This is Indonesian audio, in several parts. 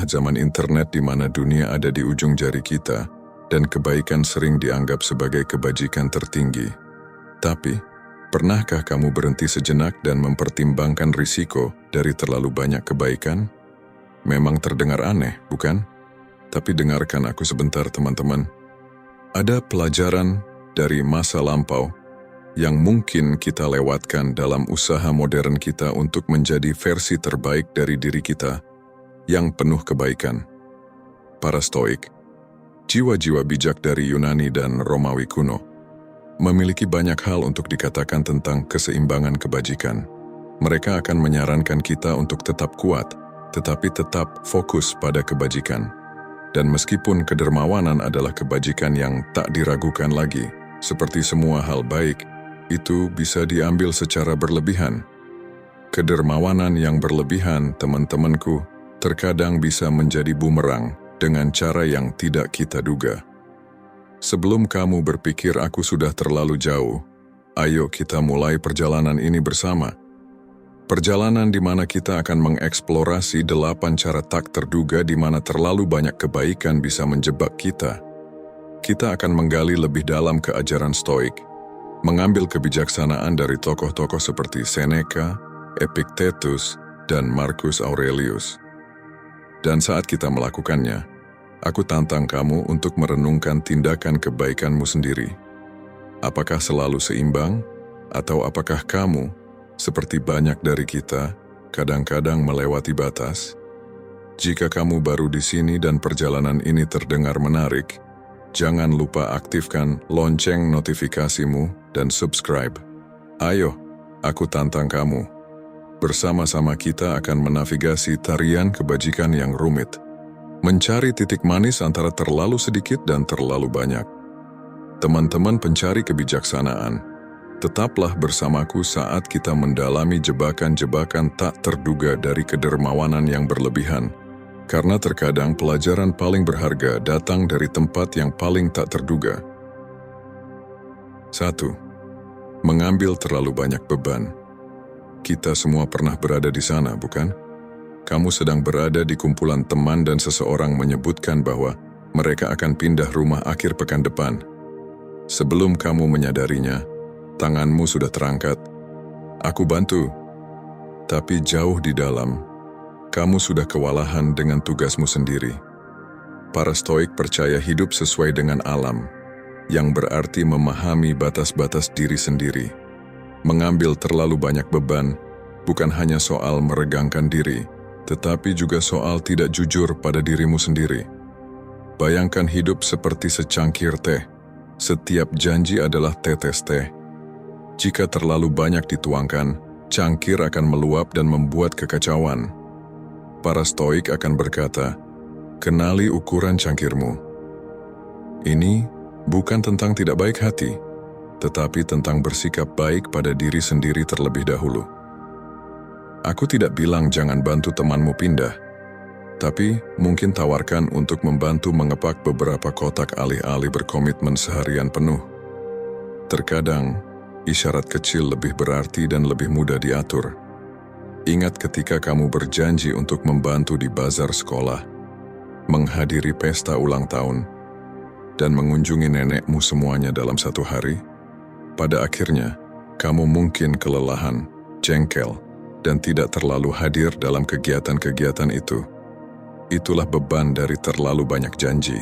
zaman internet di mana dunia ada di ujung jari kita dan kebaikan sering dianggap sebagai kebajikan tertinggi. Tapi, pernahkah kamu berhenti sejenak dan mempertimbangkan risiko dari terlalu banyak kebaikan? Memang terdengar aneh, bukan? Tapi dengarkan aku sebentar, teman-teman. Ada pelajaran dari masa lampau yang mungkin kita lewatkan dalam usaha modern kita untuk menjadi versi terbaik dari diri kita yang penuh kebaikan. Para Stoik, jiwa-jiwa bijak dari Yunani dan Romawi kuno, memiliki banyak hal untuk dikatakan tentang keseimbangan kebajikan. Mereka akan menyarankan kita untuk tetap kuat, tetapi tetap fokus pada kebajikan. Dan meskipun kedermawanan adalah kebajikan yang tak diragukan lagi, seperti semua hal baik, itu bisa diambil secara berlebihan. Kedermawanan yang berlebihan, teman-temanku, terkadang bisa menjadi bumerang dengan cara yang tidak kita duga. Sebelum kamu berpikir aku sudah terlalu jauh, ayo kita mulai perjalanan ini bersama. Perjalanan di mana kita akan mengeksplorasi 8 cara tak terduga di mana terlalu banyak kebaikan bisa menjebak kita. Kita akan menggali lebih dalam keajaran Stoik, mengambil kebijaksanaan dari tokoh-tokoh seperti Seneca, Epictetus, dan Marcus Aurelius. Dan saat kita melakukannya, aku tantang kamu untuk merenungkan tindakan kebaikanmu sendiri. Apakah selalu seimbang, atau apakah kamu, seperti banyak dari kita, kadang-kadang melewati batas? Jika kamu baru di sini dan perjalanan ini terdengar menarik, jangan lupa aktifkan lonceng notifikasimu dan subscribe. Ayo, aku tantang kamu. Bersama-sama kita akan menavigasi tarian kebajikan yang rumit, mencari titik manis antara terlalu sedikit dan terlalu banyak. Teman-teman pencari kebijaksanaan, tetaplah bersamaku saat kita mendalami jebakan-jebakan tak terduga dari kedermawanan yang berlebihan. Karena terkadang pelajaran paling berharga datang dari tempat yang paling tak terduga. 1. Mengambil terlalu banyak beban. Kita semua pernah berada di sana, bukan? Kamu sedang berada di kumpulan teman dan seseorang menyebutkan bahwa mereka akan pindah rumah akhir pekan depan. Sebelum kamu menyadarinya, tanganmu sudah terangkat. Aku bantu. Tapi jauh di dalam, kamu sudah kewalahan dengan tugasmu sendiri. Para Stoik percaya hidup sesuai dengan alam, yang berarti memahami batas-batas diri sendiri. Mengambil terlalu banyak beban bukan hanya soal meregangkan diri, tetapi juga soal tidak jujur pada dirimu sendiri. Bayangkan hidup seperti secangkir teh. Setiap janji adalah tetes teh. Jika terlalu banyak dituangkan, cangkir akan meluap dan membuat kekacauan. Para Stoik akan berkata, kenali ukuran cangkirmu. Ini bukan tentang tidak baik hati, tetapi tentang bersikap baik pada diri sendiri terlebih dahulu. Aku tidak bilang jangan bantu temanmu pindah, tapi mungkin tawarkan untuk membantu mengepak beberapa kotak alih-alih berkomitmen seharian penuh. Terkadang, isyarat kecil lebih berarti dan lebih mudah diatur. Ingat ketika kamu berjanji untuk membantu di bazar sekolah, menghadiri pesta ulang tahun, dan mengunjungi nenekmu semuanya dalam satu hari? Pada akhirnya, kamu mungkin kelelahan, jengkel, dan tidak terlalu hadir dalam kegiatan-kegiatan itu. Itulah beban dari terlalu banyak janji.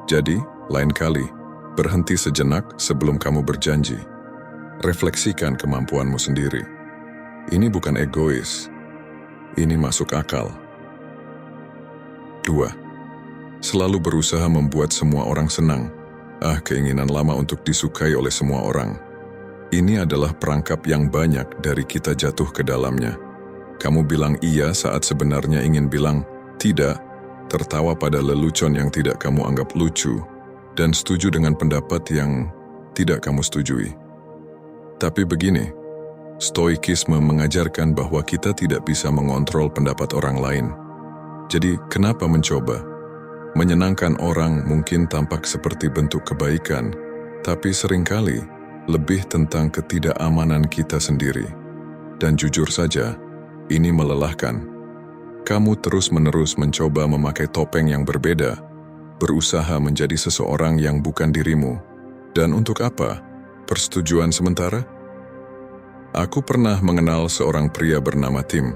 Jadi, lain kali, berhenti sejenak sebelum kamu berjanji. Refleksikan kemampuanmu sendiri. Ini bukan egois. Ini masuk akal. 2. Selalu berusaha membuat semua orang senang. Keinginan lama untuk disukai oleh semua orang. Ini adalah perangkap yang banyak dari kita jatuh ke dalamnya. Kamu bilang iya saat sebenarnya ingin bilang tidak, tertawa pada lelucon yang tidak kamu anggap lucu, dan setuju dengan pendapat yang tidak kamu setujui. Tapi begini, Stoikisme mengajarkan bahwa kita tidak bisa mengontrol pendapat orang lain. Jadi, kenapa mencoba? Menyenangkan orang mungkin tampak seperti bentuk kebaikan, tapi seringkali lebih tentang ketidakamanan kita sendiri. Dan jujur saja, ini melelahkan. Kamu terus-menerus mencoba memakai topeng yang berbeda, berusaha menjadi seseorang yang bukan dirimu. Dan untuk apa? Persetujuan sementara? Aku pernah mengenal seorang pria bernama Tim.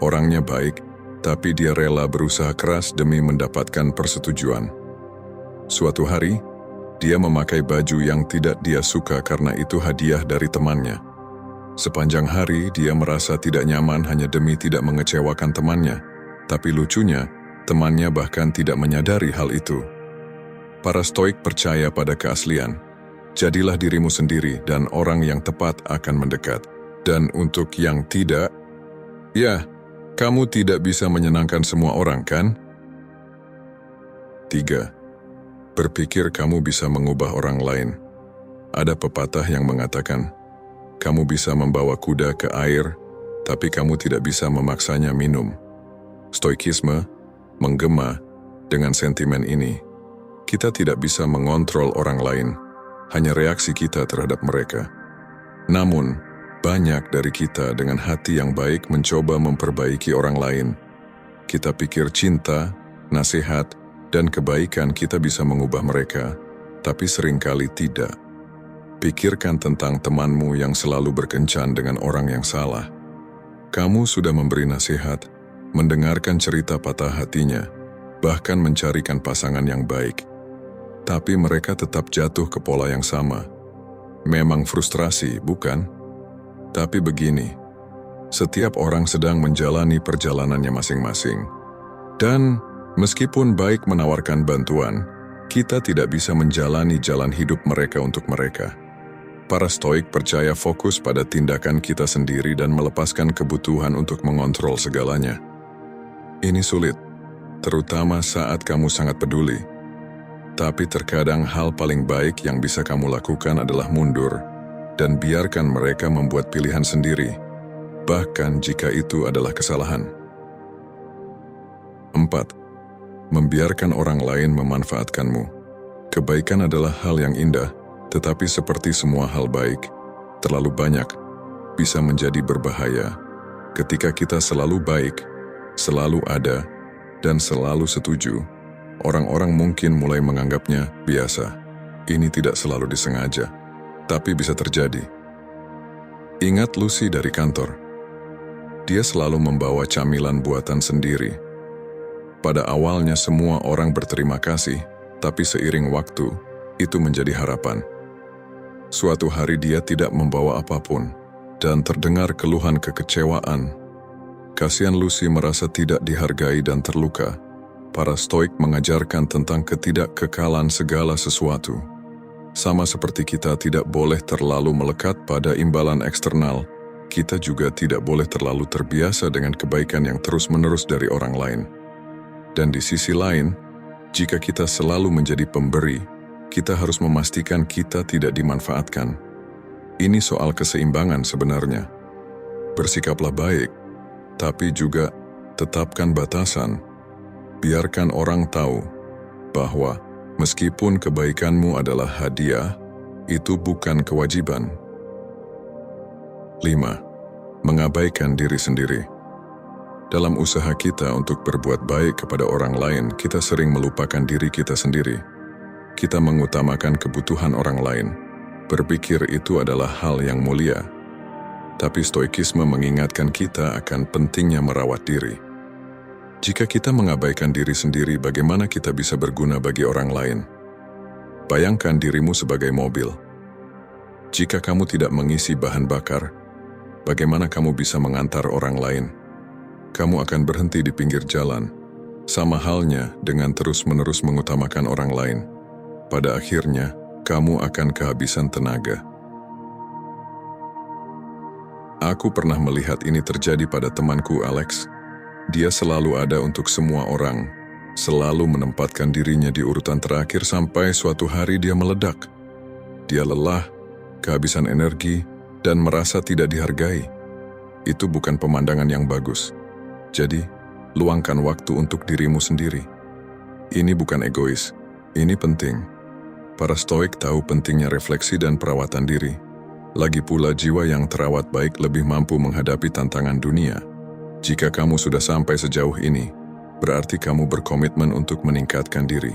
Orangnya baik, tapi dia rela berusaha keras demi mendapatkan persetujuan. Suatu hari, dia memakai baju yang tidak dia suka karena itu hadiah dari temannya. Sepanjang hari, dia merasa tidak nyaman hanya demi tidak mengecewakan temannya. Tapi lucunya, temannya bahkan tidak menyadari hal itu. Para Stoik percaya pada keaslian. Jadilah dirimu sendiri dan orang yang tepat akan mendekat. Dan untuk yang tidak, ya, kamu tidak bisa menyenangkan semua orang, kan? 3. Berpikir kamu bisa mengubah orang lain. Ada pepatah yang mengatakan, kamu bisa membawa kuda ke air, tapi kamu tidak bisa memaksanya minum. Stoikisme menggema dengan sentimen ini. Kita tidak bisa mengontrol orang lain, hanya reaksi kita terhadap mereka. Namun, banyak dari kita dengan hati yang baik mencoba memperbaiki orang lain. Kita pikir cinta, nasihat, dan kebaikan kita bisa mengubah mereka, tapi seringkali tidak. Pikirkan tentang temanmu yang selalu berkencan dengan orang yang salah. Kamu sudah memberi nasihat, mendengarkan cerita patah hatinya, bahkan mencarikan pasangan yang baik. Tapi mereka tetap jatuh ke pola yang sama. Memang frustrasi, bukan? Tapi begini, setiap orang sedang menjalani perjalanannya masing-masing. Dan meskipun baik menawarkan bantuan, kita tidak bisa menjalani jalan hidup mereka untuk mereka. Para Stoik percaya fokus pada tindakan kita sendiri dan melepaskan kebutuhan untuk mengontrol segalanya. Ini sulit, terutama saat kamu sangat peduli. Tapi terkadang hal paling baik yang bisa kamu lakukan adalah mundur dan biarkan mereka membuat pilihan sendiri, bahkan jika itu adalah kesalahan. 4. Membiarkan orang lain memanfaatkanmu. Kebaikan adalah hal yang indah, tetapi seperti semua hal baik, terlalu banyak bisa menjadi berbahaya. Ketika kita selalu baik, selalu ada, dan selalu setuju, orang-orang mungkin mulai menganggapnya biasa. Ini tidak selalu disengaja, tapi bisa terjadi. Ingat Lucy dari kantor. Dia selalu membawa camilan buatan sendiri. Pada awalnya semua orang berterima kasih, tapi seiring waktu, itu menjadi harapan. Suatu hari dia tidak membawa apapun, dan terdengar keluhan kekecewaan. Kasihan Lucy merasa tidak dihargai dan terluka. Para Stoik mengajarkan tentang ketidakkekalan segala sesuatu. Sama seperti kita tidak boleh terlalu melekat pada imbalan eksternal, kita juga tidak boleh terlalu terbiasa dengan kebaikan yang terus-menerus dari orang lain. Dan di sisi lain, jika kita selalu menjadi pemberi, kita harus memastikan kita tidak dimanfaatkan. Ini soal keseimbangan sebenarnya. Bersikaplah baik, tapi juga tetapkan batasan. Biarkan orang tahu bahwa meskipun kebaikanmu adalah hadiah, itu bukan kewajiban. 5. Mengabaikan diri sendiri. Dalam usaha kita untuk berbuat baik kepada orang lain, kita sering melupakan diri kita sendiri. Kita mengutamakan kebutuhan orang lain. Berpikir itu adalah hal yang mulia. Tapi Stoikisme mengingatkan kita akan pentingnya merawat diri. Jika kita mengabaikan diri sendiri, bagaimana kita bisa berguna bagi orang lain? Bayangkan dirimu sebagai mobil. Jika kamu tidak mengisi bahan bakar, bagaimana kamu bisa mengantar orang lain? Kamu akan berhenti di pinggir jalan. Sama halnya dengan terus-menerus mengutamakan orang lain. Pada akhirnya, kamu akan kehabisan tenaga. Aku pernah melihat ini terjadi pada temanku Alex. Dia selalu ada untuk semua orang, selalu menempatkan dirinya di urutan terakhir sampai suatu hari dia meledak. Dia lelah, kehabisan energi, dan merasa tidak dihargai. Itu bukan pemandangan yang bagus. Jadi, luangkan waktu untuk dirimu sendiri. Ini bukan egois, ini penting. Para Stoik tahu pentingnya refleksi dan perawatan diri. Lagi pula jiwa yang terawat baik lebih mampu menghadapi tantangan dunia. Jika kamu sudah sampai sejauh ini, berarti kamu berkomitmen untuk meningkatkan diri.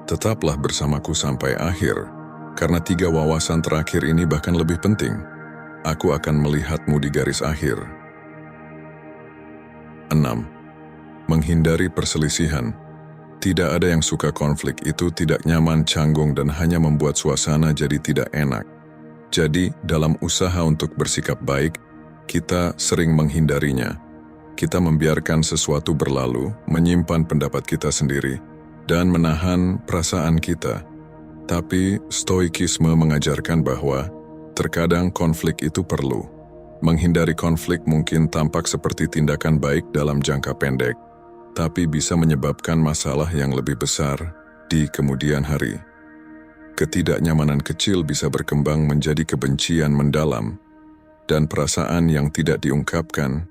Tetaplah bersamaku sampai akhir, karena 3 wawasan terakhir ini bahkan lebih penting. Aku akan melihatmu di garis akhir. 6. Menghindari perselisihan. Tidak ada yang suka konflik, itu tidak nyaman, canggung, dan hanya membuat suasana jadi tidak enak. Jadi, dalam usaha untuk bersikap baik, kita sering menghindarinya. Kita membiarkan sesuatu berlalu, menyimpan pendapat kita sendiri, dan menahan perasaan kita. Tapi, Stoikisme mengajarkan bahwa terkadang konflik itu perlu. Menghindari konflik mungkin tampak seperti tindakan baik dalam jangka pendek, tapi bisa menyebabkan masalah yang lebih besar di kemudian hari. Ketidaknyamanan kecil bisa berkembang menjadi kebencian mendalam, dan perasaan yang tidak diungkapkan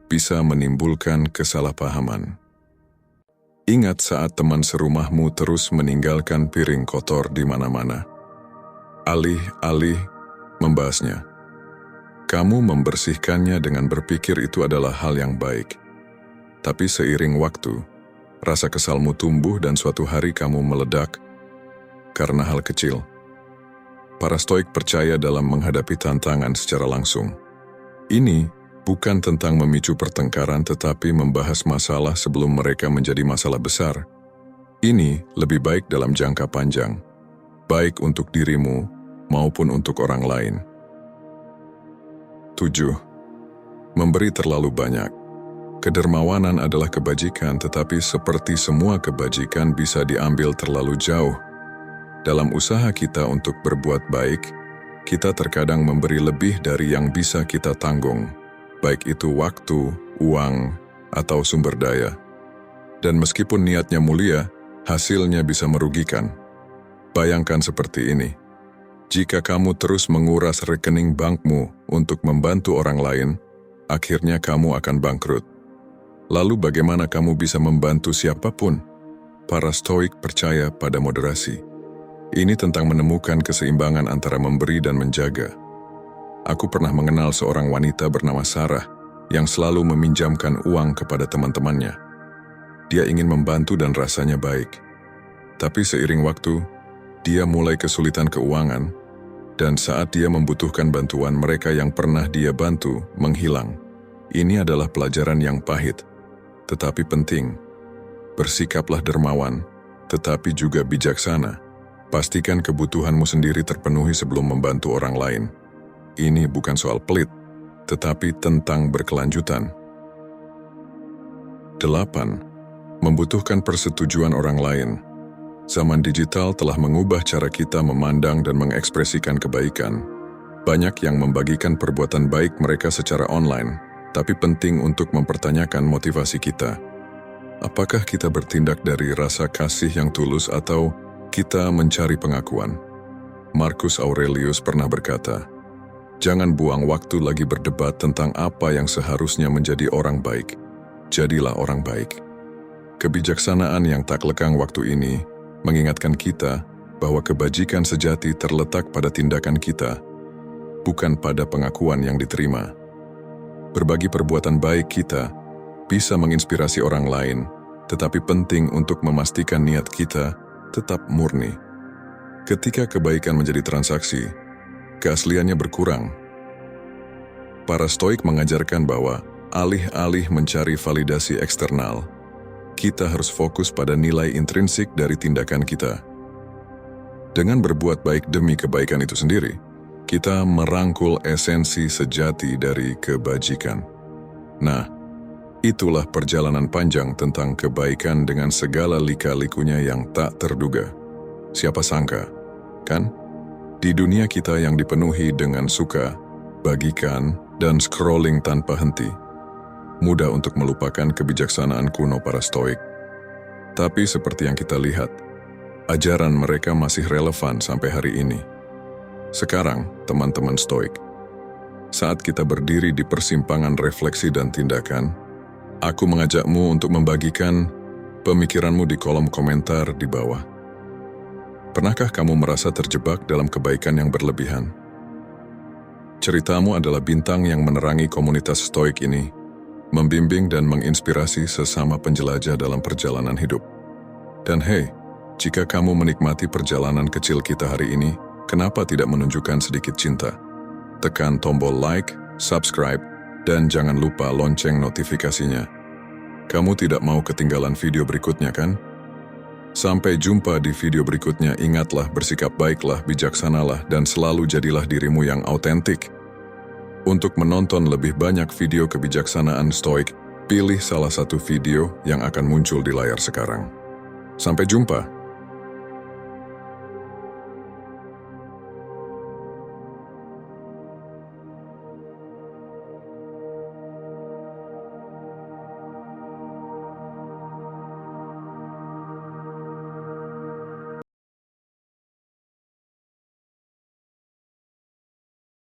bisa menimbulkan kesalahpahaman. Ingat saat teman serumahmu terus meninggalkan piring kotor di mana-mana. Alih-alih membahasnya, kamu membersihkannya dengan berpikir itu adalah hal yang baik. Tapi seiring waktu, rasa kesalmu tumbuh dan suatu hari kamu meledak karena hal kecil. Para Stoik percaya dalam menghadapi tantangan secara langsung. Ini bukan tentang memicu pertengkaran tetapi membahas masalah sebelum mereka menjadi masalah besar. Ini lebih baik dalam jangka panjang, baik untuk dirimu maupun untuk orang lain. 7. Memberi terlalu banyak. Kedermawanan adalah kebajikan, tetapi seperti semua kebajikan bisa diambil terlalu jauh. Dalam usaha kita untuk berbuat baik, kita terkadang memberi lebih dari yang bisa kita tanggung, baik itu waktu, uang, atau sumber daya. Dan meskipun niatnya mulia, hasilnya bisa merugikan. Bayangkan seperti ini. Jika kamu terus menguras rekening bankmu untuk membantu orang lain, akhirnya kamu akan bangkrut. Lalu bagaimana kamu bisa membantu siapapun? Para Stoik percaya pada moderasi. Ini tentang menemukan keseimbangan antara memberi dan menjaga. Aku pernah mengenal seorang wanita bernama Sarah yang selalu meminjamkan uang kepada teman-temannya. Dia ingin membantu dan rasanya baik. Tapi seiring waktu, dia mulai kesulitan keuangan, dan saat dia membutuhkan bantuan, mereka yang pernah dia bantu menghilang. Ini adalah pelajaran yang pahit, tetapi penting. Bersikaplah dermawan, tetapi juga bijaksana. Pastikan kebutuhanmu sendiri terpenuhi sebelum membantu orang lain. Ini bukan soal pelit, tetapi tentang berkelanjutan. 8. Membutuhkan persetujuan orang lain. Zaman digital telah mengubah cara kita memandang dan mengekspresikan kebaikan. Banyak yang membagikan perbuatan baik mereka secara online, tapi penting untuk mempertanyakan motivasi kita. Apakah kita bertindak dari rasa kasih yang tulus atau kita mencari pengakuan? Marcus Aurelius pernah berkata, "Jangan buang waktu lagi berdebat tentang apa yang seharusnya menjadi orang baik. Jadilah orang baik." Kebijaksanaan yang tak lekang waktu ini mengingatkan kita bahwa kebajikan sejati terletak pada tindakan kita, bukan pada pengakuan yang diterima. Berbagi perbuatan baik kita bisa menginspirasi orang lain, tetapi penting untuk memastikan niat kita tetap murni. Ketika kebaikan menjadi transaksi, keasliannya berkurang. Para Stoik mengajarkan bahwa alih-alih mencari validasi eksternal, kita harus fokus pada nilai intrinsik dari tindakan kita. Dengan berbuat baik demi kebaikan itu sendiri, kita merangkul esensi sejati dari kebajikan. Nah, itulah perjalanan panjang tentang kebaikan dengan segala lika-likunya yang tak terduga. Siapa sangka, kan? Di dunia kita yang dipenuhi dengan suka, bagikan, dan scrolling tanpa henti, mudah untuk melupakan kebijaksanaan kuno para Stoik. Tapi seperti yang kita lihat, ajaran mereka masih relevan sampai hari ini. Sekarang, teman-teman Stoik, saat kita berdiri di persimpangan refleksi dan tindakan, aku mengajakmu untuk membagikan pemikiranmu di kolom komentar di bawah. Pernahkah kamu merasa terjebak dalam kebaikan yang berlebihan? Ceritamu adalah bintang yang menerangi komunitas Stoik ini, membimbing dan menginspirasi sesama penjelajah dalam perjalanan hidup. Dan hey, jika kamu menikmati perjalanan kecil kita hari ini, kenapa tidak menunjukkan sedikit cinta? Tekan tombol like, subscribe, dan jangan lupa lonceng notifikasinya. Kamu tidak mau ketinggalan video berikutnya, kan? Sampai jumpa di video berikutnya. Ingatlah, bersikap baiklah, bijaksanalah, dan selalu jadilah dirimu yang autentik. Untuk menonton lebih banyak video kebijaksanaan stoik, pilih salah satu video yang akan muncul di layar sekarang. Sampai jumpa.